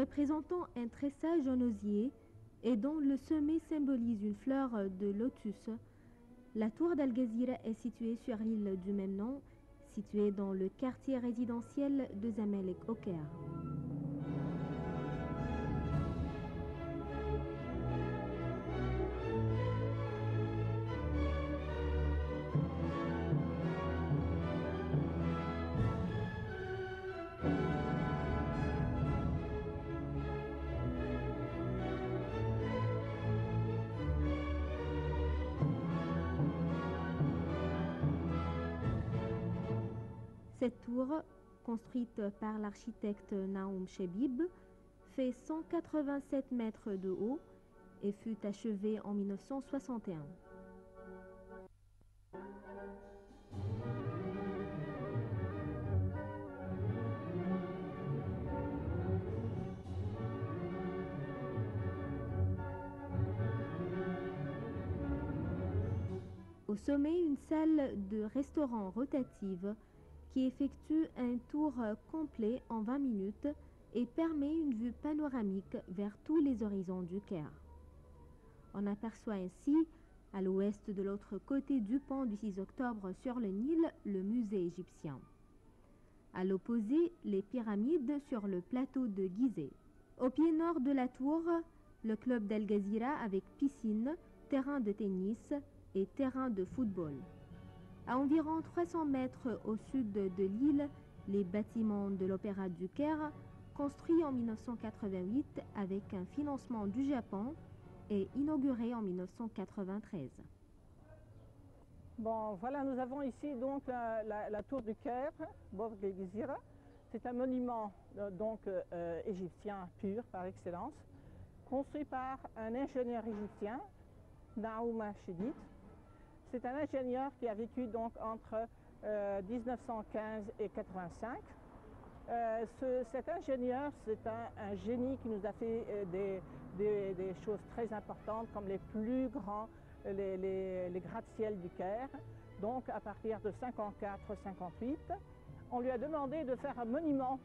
représentant un tressage en osier et dont le sommet symbolise une fleur de lotus. La tour d'Al Ghazira est située sur l'île du même nom, située dans le quartier résidentiel de Zamalek au Caire. Cette tour, construite par l'architecte Naoum Chebib, fait 187 mètres de haut et fut achevée en 1961. Au sommet, une salle de restaurant rotative qui effectue un tour complet en 20 minutes et permet une vue panoramique vers tous les horizons du Caire. On aperçoit ainsi, à l'ouest de l'autre côté du pont du 6 octobre sur le Nil, le musée égyptien. À l'opposé, les pyramides sur le plateau de Gizeh. Au pied nord de la tour, le club d'Al Ghazira avec piscine, terrain de tennis et terrain de football. À environ 300 mètres au sud de l'île, les bâtiments de l'Opéra du Caire, construits en 1988 avec un financement du Japon et inauguré en 1993. Bon, voilà, nous avons ici donc la tour du Caire, Borg El Ghazira. C'est un monument égyptien pur par excellence, construit par un ingénieur égyptien, Naoum Chedid. C'est un ingénieur qui a vécu donc entre 1915 et 85. Cet ingénieur, c'est un génie qui nous a fait des choses très importantes comme les plus grands, les gratte-ciel du Caire. Donc à partir de 54-58, on lui a demandé de faire un monument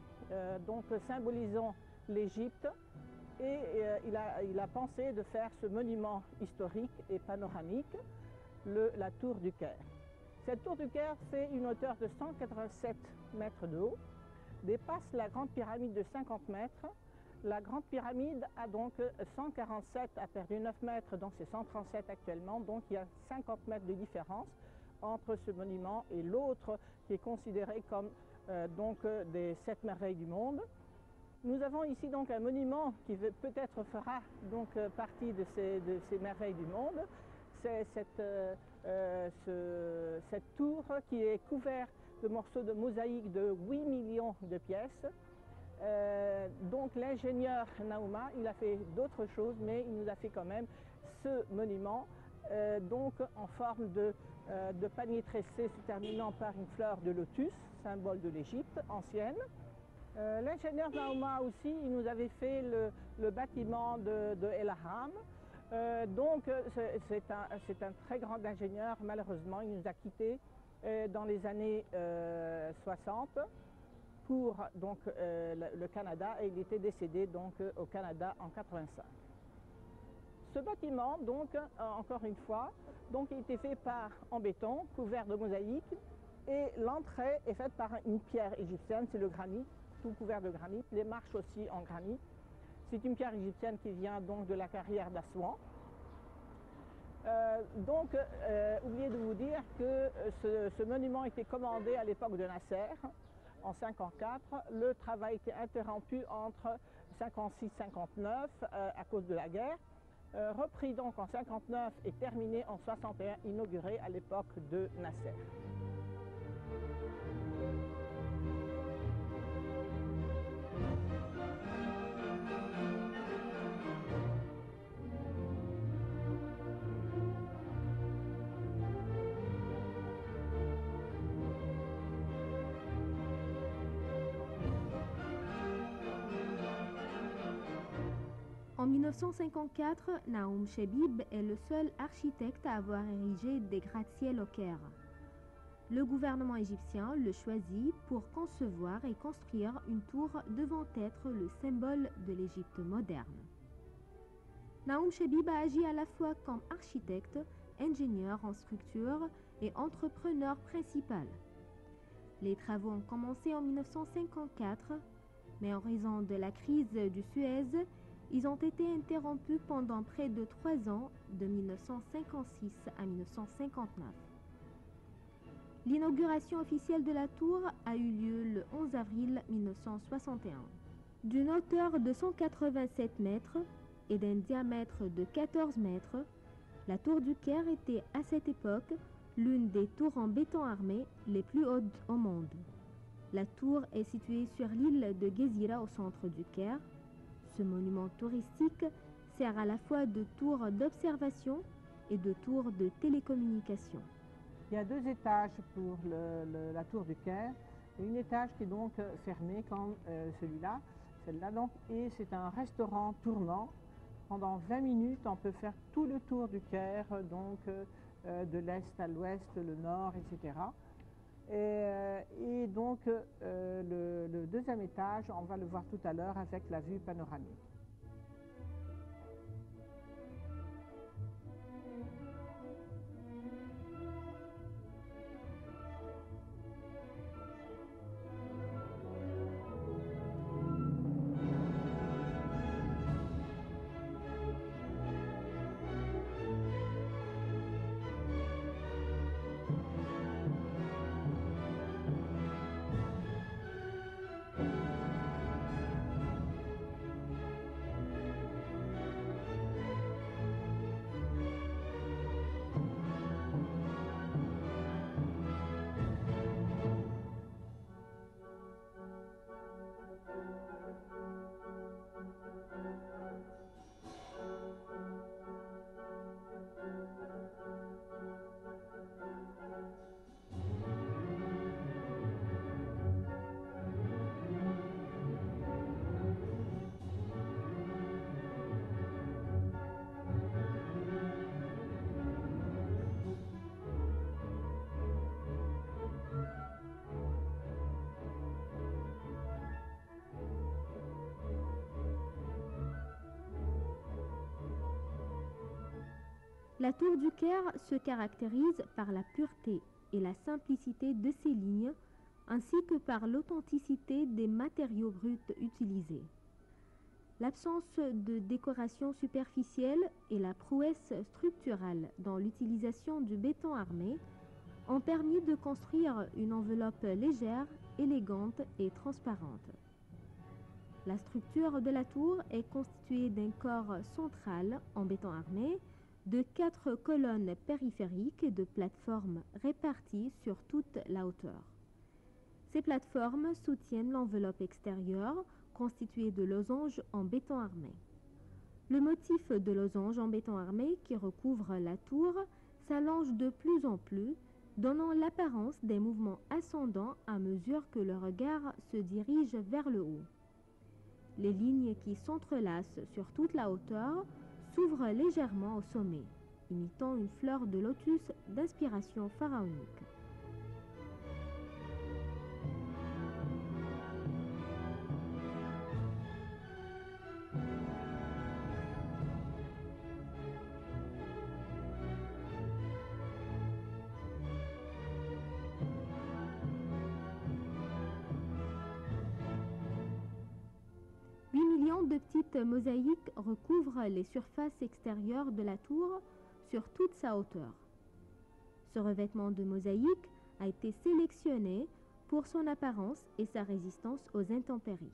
symbolisant l'Égypte et il a pensé de faire ce monument historique et panoramique, la tour du Caire. Cette tour du Caire fait une hauteur de 187 mètres de haut, dépasse la grande pyramide de 50 mètres. La grande pyramide a donc 147, a perdu 9 mètres, donc c'est 137 actuellement, donc il y a 50 mètres de différence entre ce monument et l'autre qui est considéré comme des 7 merveilles du monde. Nous avons ici donc un monument qui peut-être fera donc partie de ces merveilles du monde. C'est cette tour qui est couverte de morceaux de mosaïque de 8 millions de pièces. Donc l'ingénieur Naouma, il a fait d'autres choses, mais il nous a fait quand même ce monument en forme de panier tressé se terminant par une fleur de lotus, symbole de l'Égypte ancienne. L'ingénieur Naouma aussi, il nous avait fait le bâtiment de El Ahram. C'est un très grand ingénieur. Malheureusement, il nous a quittés dans les années 60 pour le Canada et il était décédé au Canada en 85. Ce bâtiment, encore une fois, il était fait en béton, couvert de mosaïque, et l'entrée est faite par une pierre égyptienne, c'est le granit, tout couvert de granit, les marches aussi en granit. C'est une pierre égyptienne qui vient donc de la carrière d'Assouan. Oubliez de vous dire que ce monument a été commandé à l'époque de Nasser, en 1954. Le travail a été interrompu entre 1956 et 1959 à cause de la guerre. Repris donc en 1959 et terminé en 1961, inauguré à l'époque de Nasser. En 1954, Naoum Chebib est le seul architecte à avoir érigé des gratte-ciel au Caire. Le gouvernement égyptien le choisit pour concevoir et construire une tour devant être le symbole de l'Égypte moderne. Naoum Chebib a agi à la fois comme architecte, ingénieur en structure et entrepreneur principal. Les travaux ont commencé en 1954, mais en raison de la crise du Suez, ils ont été interrompus pendant près de 3 ans, de 1956 à 1959. L'inauguration officielle de la tour a eu lieu le 11 avril 1961. D'une hauteur de 187 mètres et d'un diamètre de 14 mètres, la tour du Caire était à cette époque l'une des tours en béton armé les plus hautes au monde. La tour est située sur l'île de Gezira au centre du Caire. Ce monument touristique sert à la fois de tour d'observation et de tour de télécommunication. Il y a 2 étages pour la tour du Caire, et un étage qui est donc fermé comme celle-là donc, et c'est un restaurant tournant. Pendant 20 minutes, on peut faire tout le tour du Caire, donc de l'est à l'ouest, le nord, etc. Et donc le 2e étage, on va le voir tout à l'heure avec la vue panoramique. La tour du Caire se caractérise par la pureté et la simplicité de ses lignes, ainsi que par l'authenticité des matériaux bruts utilisés. L'absence de décoration superficielle et la prouesse structurale dans l'utilisation du béton armé ont permis de construire une enveloppe légère, élégante et transparente. La structure de la tour est constituée d'un corps central en béton armé, de 4 colonnes périphériques et de plateformes réparties sur toute la hauteur. Ces plateformes soutiennent l'enveloppe extérieure constituée de losanges en béton armé. Le motif de losange en béton armé qui recouvre la tour s'allonge de plus en plus, donnant l'apparence des mouvements ascendants à mesure que le regard se dirige vers le haut. Les lignes qui s'entrelacent sur toute la hauteur s'ouvrent légèrement au sommet, imitant une fleur de lotus d'inspiration pharaonique. De petites mosaïques recouvrent les surfaces extérieures de la tour sur toute sa hauteur. Ce revêtement de mosaïque a été sélectionné pour son apparence et sa résistance aux intempéries.